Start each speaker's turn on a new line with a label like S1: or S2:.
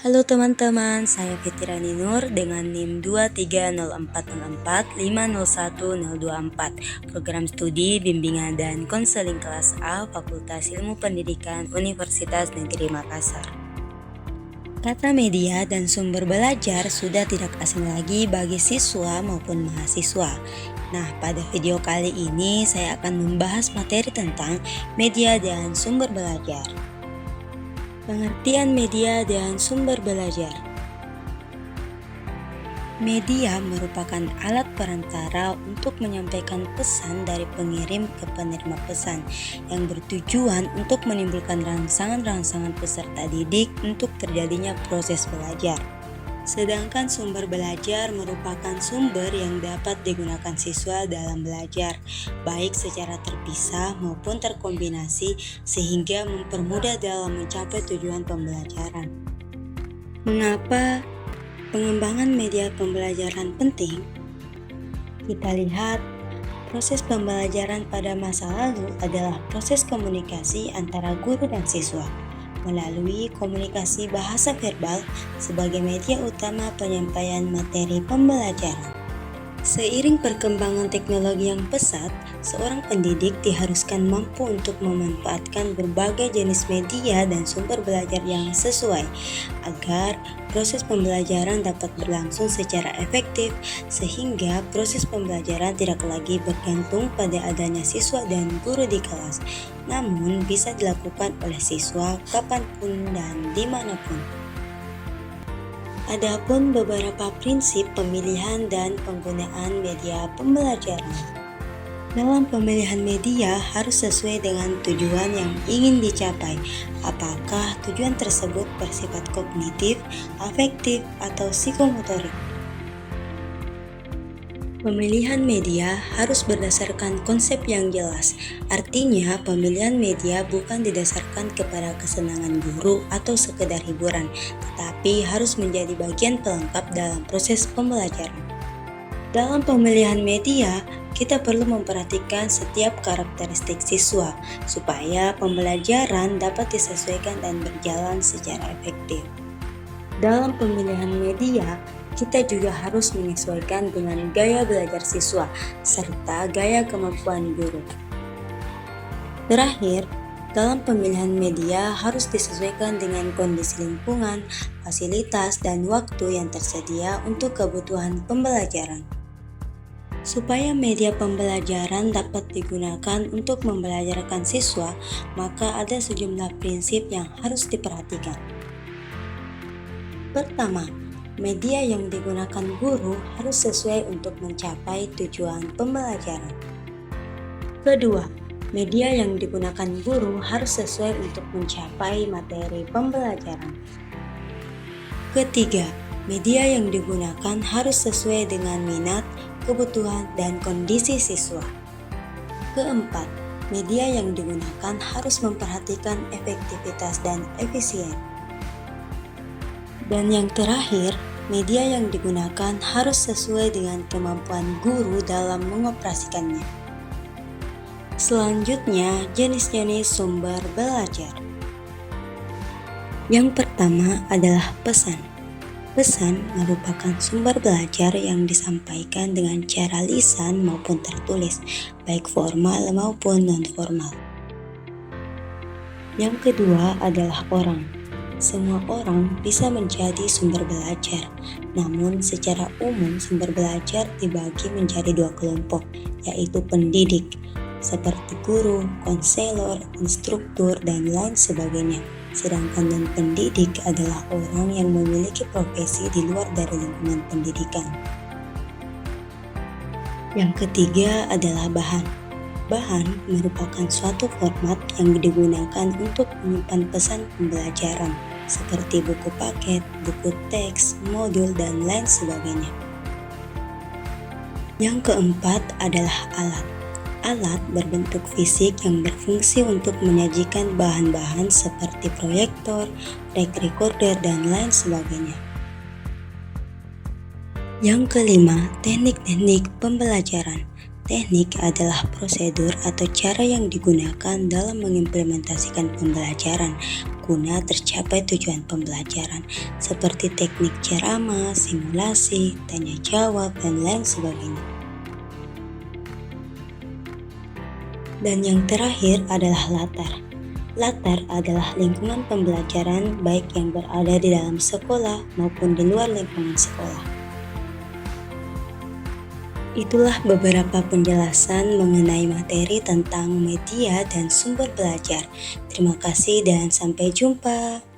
S1: Halo teman-teman, saya Fitrani Nur dengan NIM 23040450124, Program Studi Bimbingan dan Konseling Kelas A Fakultas Ilmu Pendidikan Universitas Negeri Makassar. Kata media dan sumber belajar sudah tidak asing lagi bagi siswa maupun mahasiswa. Nah, pada video kali ini saya akan membahas materi tentang media dan sumber belajar. Pengertian media dan sumber belajar. Media merupakan alat perantara untuk menyampaikan pesan dari pengirim ke penerima pesan yang bertujuan untuk menimbulkan rangsangan-rangsangan peserta didik untuk terjadinya proses belajar. Sedangkan sumber belajar merupakan sumber yang dapat digunakan siswa dalam belajar, baik secara terpisah maupun terkombinasi sehingga mempermudah dalam mencapai tujuan pembelajaran. Mengapa pengembangan media pembelajaran penting? Kita lihat, proses pembelajaran pada masa lalu adalah proses komunikasi antara guru dan siswa melalui komunikasi bahasa verbal sebagai media utama penyampaian materi pembelajaran. Seiring perkembangan teknologi yang pesat, seorang pendidik diharuskan mampu untuk memanfaatkan berbagai jenis media dan sumber belajar yang sesuai agar proses pembelajaran dapat berlangsung secara efektif sehingga proses pembelajaran tidak lagi bergantung pada adanya siswa dan guru di kelas, namun bisa dilakukan oleh siswa kapanpun dan dimanapun. Adapun beberapa prinsip pemilihan dan penggunaan media pembelajaran. Dalam pemilihan media harus sesuai dengan tujuan yang ingin dicapai. Apakah tujuan tersebut bersifat kognitif, afektif, atau psikomotorik? Pemilihan media harus berdasarkan konsep yang jelas. Artinya, pemilihan media bukan didasarkan kepada kesenangan guru atau sekedar hiburan, tetapi harus menjadi bagian pelengkap dalam proses pembelajaran. Dalam pemilihan media, kita perlu memperhatikan setiap karakteristik siswa supaya pembelajaran dapat disesuaikan dan berjalan secara efektif. Dalam pemilihan media, kita juga harus menyesuaikan dengan gaya belajar siswa serta gaya kemampuan guru. Terakhir, dalam pemilihan media harus disesuaikan dengan kondisi lingkungan, fasilitas, dan waktu yang tersedia untuk kebutuhan pembelajaran. Supaya media pembelajaran dapat digunakan untuk membelajarkan siswa, maka ada sejumlah prinsip yang harus diperhatikan. Pertama, media yang digunakan guru harus sesuai untuk mencapai tujuan pembelajaran. Kedua, media yang digunakan guru harus sesuai untuk mencapai materi pembelajaran. Ketiga, media yang digunakan harus sesuai dengan minat, kebutuhan, dan kondisi siswa. Keempat, media yang digunakan harus memperhatikan efektivitas dan efisien. Dan yang terakhir, media yang digunakan harus sesuai dengan kemampuan guru dalam mengoperasikannya. Selanjutnya, jenis-jenis sumber belajar. Yang pertama adalah pesan. Pesan merupakan sumber belajar yang disampaikan dengan cara lisan maupun tertulis, baik formal maupun non-formal. Yang kedua adalah orang. Semua orang bisa menjadi sumber belajar, namun secara umum sumber belajar dibagi menjadi dua kelompok, yaitu pendidik, seperti guru, konselor, instruktur, dan lain sebagainya. Sedangkan non-pendidik adalah orang yang memiliki profesi di luar dari lingkungan pendidikan. Yang ketiga adalah bahan. Bahan merupakan suatu format yang digunakan untuk menyimpan pesan pembelajaran, seperti buku paket, buku teks, modul, dan lain sebagainya. Yang keempat adalah alat. Alat berbentuk fisik yang berfungsi untuk menyajikan bahan-bahan seperti proyektor, mic recorder, dan lain sebagainya. Yang kelima, teknik-teknik pembelajaran. Teknik adalah prosedur atau cara yang digunakan dalam mengimplementasikan pembelajaran, guna tercapai tujuan pembelajaran, seperti teknik ceramah, simulasi, tanya jawab, dan lain sebagainya. Dan yang terakhir adalah latar. Latar adalah lingkungan pembelajaran baik yang berada di dalam sekolah maupun di luar lingkungan sekolah. Itulah beberapa penjelasan mengenai materi tentang media dan sumber belajar. Terima kasih dan sampai jumpa.